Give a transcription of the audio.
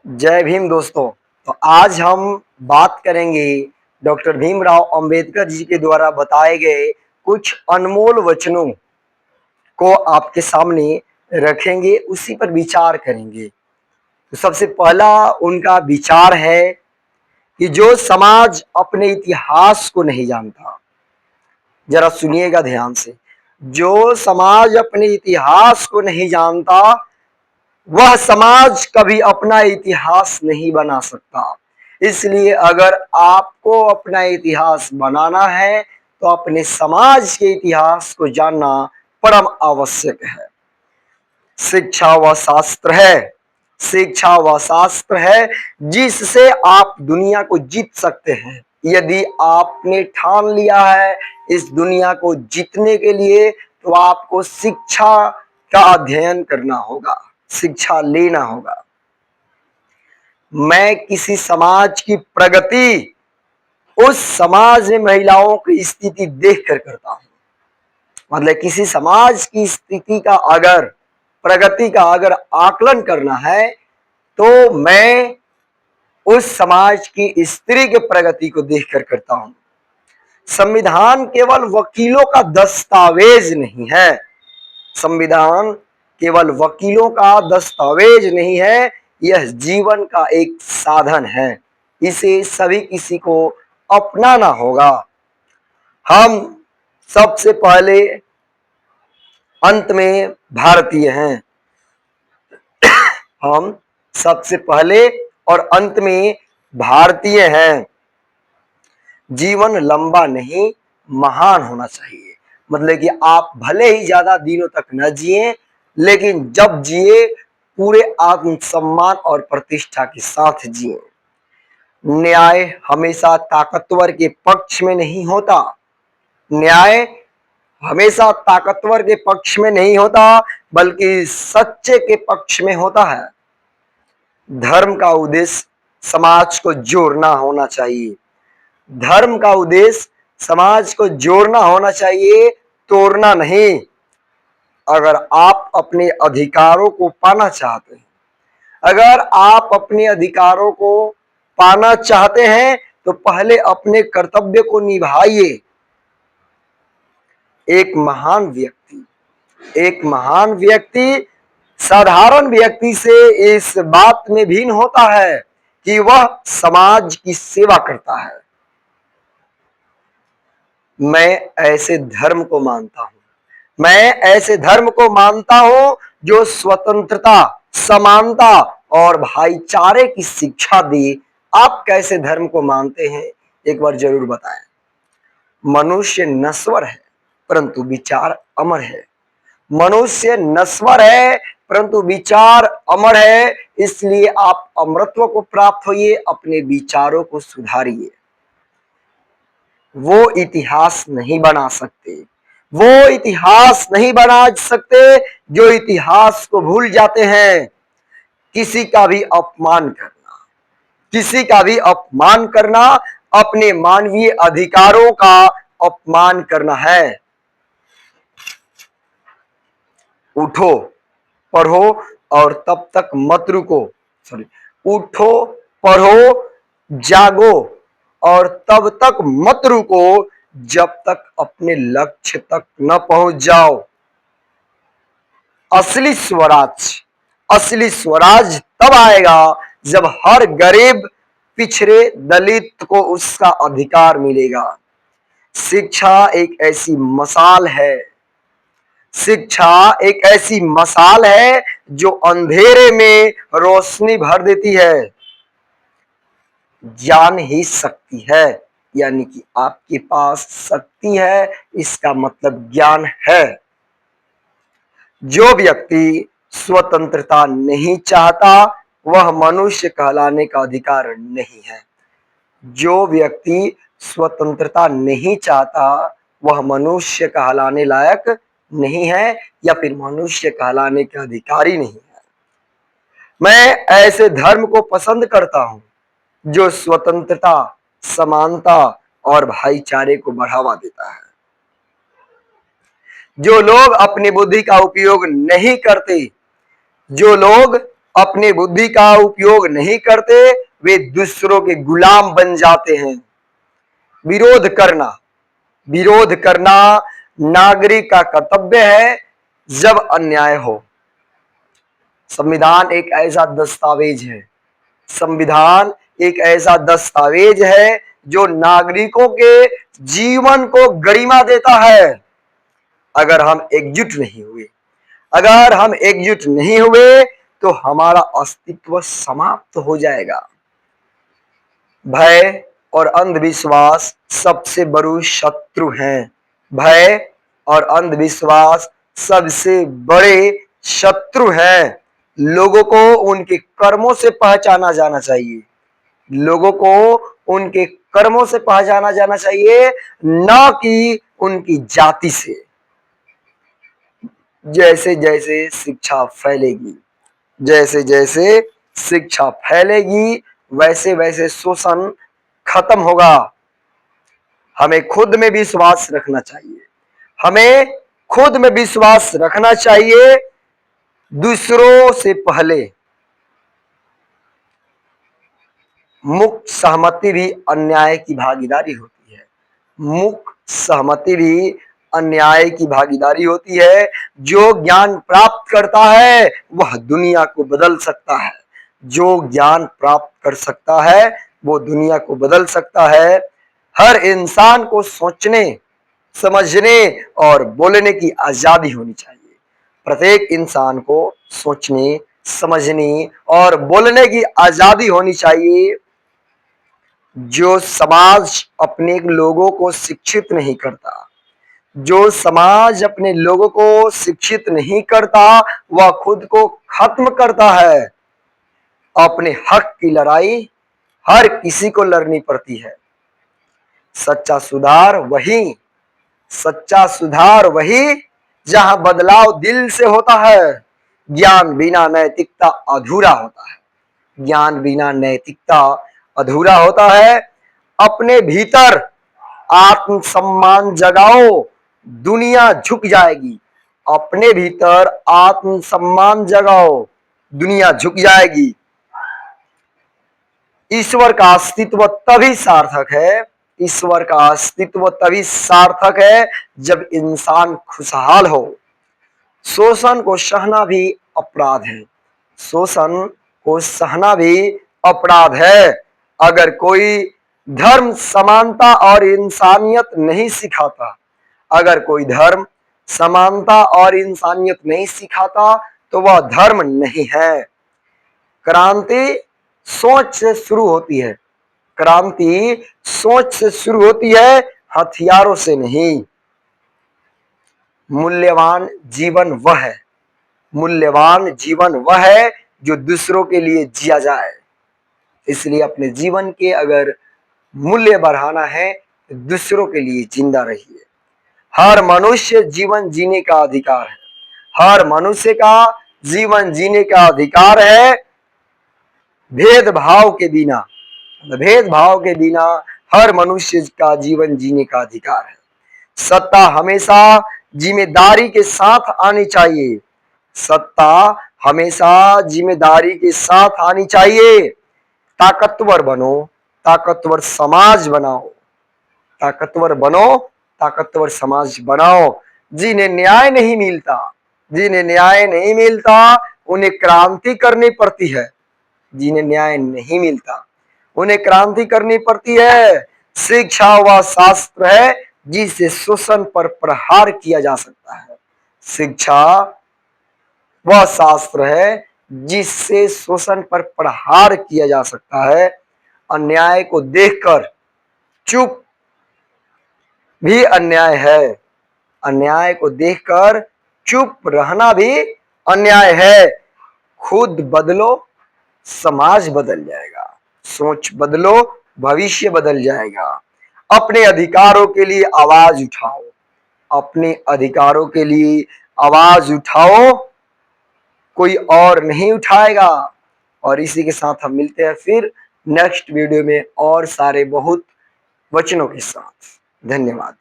जय भीम दोस्तों। तो आज हम बात करेंगे डॉक्टर भीमराव अंबेडकर जी के द्वारा बताए गए कुछ अनमोल वचनों को आपके सामने रखेंगे, उसी पर विचार करेंगे। तो सबसे पहला उनका विचार है कि जो समाज अपने इतिहास को नहीं जानता, जरा सुनिएगा ध्यान से, जो समाज अपने इतिहास को नहीं जानता वह समाज कभी अपना इतिहास नहीं बना सकता। इसलिए अगर आपको अपना इतिहास बनाना है तो अपने समाज के इतिहास को जानना परम आवश्यक है। शिक्षा वह शास्त्र है, शिक्षा वह शास्त्र है जिससे आप दुनिया को जीत सकते हैं। यदि आपने ठान लिया है इस दुनिया को जीतने के लिए तो आपको शिक्षा का अध्ययन करना होगा, शिक्षा लेना होगा। मैं किसी समाज की प्रगति उस समाज में महिलाओं की स्थिति देखकर करता हूं। मतलब किसी समाज की स्थिति का अगर प्रगति का अगर आकलन करना है तो मैं उस समाज की स्त्री के प्रगति को देखकर करता हूं। संविधान केवल वकीलों का दस्तावेज नहीं है, संविधान केवल वकीलों का दस्तावेज नहीं है, यह जीवन का एक साधन है। इसे सभी किसी को अपनाना होगा। हम सबसे पहले अंत में भारतीय हैं, हम सबसे पहले और अंत में भारतीय हैं। जीवन लंबा नहीं महान होना चाहिए। मतलब कि आप भले ही ज्यादा दिनों तक न जिए, लेकिन जब जिए पूरे आत्मसम्मान और प्रतिष्ठा के साथ जिए। न्याय हमेशा ताकतवर के पक्ष में नहीं होता, न्याय हमेशा ताकतवर के पक्ष में नहीं होता बल्कि सच्चे के पक्ष में होता है। धर्म का उद्देश्य समाज को जोड़ना होना चाहिए, धर्म का उद्देश्य समाज को जोड़ना होना चाहिए, तोड़ना नहीं। अगर आप अपने अधिकारों को पाना चाहते हैं, अगर आप अपने अधिकारों को पाना चाहते हैं तो पहले अपने कर्तव्य को निभाइए। एक महान व्यक्ति साधारण व्यक्ति से इस बात में भिन्न होता है कि वह समाज की सेवा करता है। मैं ऐसे धर्म को मानता हूं, मैं ऐसे धर्म को मानता हूं जो स्वतंत्रता, समानता और भाईचारे की शिक्षा दे। आप कैसे धर्म को मानते हैं एक बार जरूर बताएं। मनुष्य नश्वर है परंतु विचार अमर है, मनुष्य नश्वर है परंतु विचार अमर है। इसलिए आप अमरत्व को प्राप्त होइए, अपने विचारों को सुधारिए। वो इतिहास नहीं बना सकते, वो इतिहास नहीं बना सकते जो इतिहास को भूल जाते हैं। किसी का भी अपमान करना, किसी का भी अपमान करना अपने मानवीय अधिकारों का अपमान करना है। उठो, पढ़ो और तब तक मत रुको। उठो, पढ़ो, जागो और तब तक मत रुको जब तक अपने लक्ष्य तक न पहुंच जाओ। असली स्वराज, असली स्वराज तब आएगा जब हर गरीब, पिछड़े, दलित को उसका अधिकार मिलेगा। शिक्षा एक ऐसी मशाल है, शिक्षा एक ऐसी मशाल है जो अंधेरे में रोशनी भर देती है। ज्ञान ही शक्ति है, यानी कि आपके पास शक्ति है, इसका मतलब ज्ञान है। जो व्यक्ति स्वतंत्रता नहीं चाहता वह मनुष्य कहलाने का अधिकार नहीं है। जो व्यक्ति स्वतंत्रता नहीं चाहता वह मनुष्य कहलाने लायक नहीं है या फिर मनुष्य कहलाने के अधिकारी नहीं है। मैं ऐसे धर्म को पसंद करता हूं जो स्वतंत्रता, समानता और भाईचारे को बढ़ावा देता है। जो लोग अपनी बुद्धि का उपयोग नहीं करते, जो लोग अपनी बुद्धि का उपयोग नहीं करते, वे दूसरों के गुलाम बन जाते हैं। विरोध करना, विरोध करना नागरिक का कर्तव्य है जब अन्याय हो। संविधान एक ऐसा दस्तावेज है, संविधान एक ऐसा दस्तावेज है जो नागरिकों के जीवन को गरिमा देता है। अगर हम एकजुट नहीं हुए, अगर हम एकजुट नहीं हुए तो हमारा अस्तित्व समाप्त हो जाएगा। भय और अंधविश्वास सबसे बड़े शत्रु हैं। भय और अंधविश्वास सबसे बड़े शत्रु हैं। लोगों को उनके कर्मों से पहचाना जाना चाहिए, लोगों को उनके कर्मों से पहचाना जाना चाहिए, न कि उनकी जाति से। जैसे जैसे शिक्षा फैलेगी, जैसे जैसे शिक्षा फैलेगी, वैसे वैसे शोषण खत्म होगा। हमें खुद में विश्वास रखना चाहिए, हमें खुद में विश्वास रखना चाहिए। दूसरों से पहले मुक्त सहमति भी अन्याय की भागीदारी होती है। मुक्त सहमति भी अन्याय की भागीदारी होती है। जो ज्ञान प्राप्त करता है वह दुनिया को बदल सकता है, जो ज्ञान प्राप्त कर सकता है वो दुनिया को बदल सकता है। हर इंसान को सोचने, समझने और बोलने की आजादी होनी चाहिए। प्रत्येक इंसान को सोचने, समझने और बोलने की आजादी होनी चाहिए। जो समाज अपने लोगों को शिक्षित नहीं करता, जो समाज अपने लोगों को शिक्षित नहीं करता, वह खुद को खत्म करता है। अपने हक की लड़ाई हर किसी को लड़नी पड़ती है। सच्चा सुधार वही जहां बदलाव दिल से होता है। ज्ञान बिना नैतिकता अधूरा होता है, ज्ञान बिना नैतिकता अधूरा होता है। अपने भीतर आत्मसम्मान जगाओ, दुनिया झुक जाएगी। अपने भीतर आत्मसम्मान जगाओ, दुनिया झुक जाएगी। ईश्वर का अस्तित्व तभी सार्थक है, ईश्वर का अस्तित्व तभी सार्थक है जब इंसान खुशहाल हो। शोषण को सहना भी अपराध है, शोषण को सहना भी अपराध है। अगर कोई धर्म समानता और इंसानियत नहीं सिखाता, अगर कोई धर्म समानता और इंसानियत नहीं सिखाता तो वह धर्म नहीं है। क्रांति सोच से शुरू होती है, क्रांति सोच से शुरू होती है, हथियारों से नहीं। मूल्यवान जीवन वह है, मूल्यवान जीवन वह है जो दूसरों के लिए जिया जाए। इसलिए अपने जीवन के अगर मूल्य बढ़ाना है तो दूसरों के लिए जिंदा रहिए। हर मनुष्य जीवन जीने का अधिकार है, हर मनुष्य का जीवन जीने का अधिकार है। भेदभाव के बिना, भेदभाव के बिना हर मनुष्य का जीवन जीने का अधिकार है। सत्ता हमेशा जिम्मेदारी के साथ आनी चाहिए, सत्ता हमेशा जिम्मेदारी के साथ आनी चाहिए। ताकतवर बनो, ताकतवर समाज बनाओ, ताकतवर बनो, ताकतवर समाज बनाओ। जिन्हें न्याय नहीं मिलता, जिन्हें न्याय नहीं मिलता उन्हें क्रांति करनी पड़ती है, जिन्हें न्याय नहीं मिलता उन्हें क्रांति करनी पड़ती है। शिक्षा वह शास्त्र है जिससे शोषण पर प्रहार किया जा सकता है, शिक्षा वह शास्त्र है जिससे शोषण पर प्रहार किया जा सकता है। अन्याय को देखकर चुप भी अन्याय है, अन्याय को देखकर चुप रहना भी अन्याय है। खुद बदलो, समाज बदल जाएगा। सोच बदलो, भविष्य बदल जाएगा। अपने अधिकारों के लिए आवाज उठाओ, अपने अधिकारों के लिए आवाज उठाओ, कोई और नहीं उठाएगा। और इसी के साथ हम मिलते हैं फिर नेक्स्ट वीडियो में और सारे बहुत वचनों के साथ। धन्यवाद।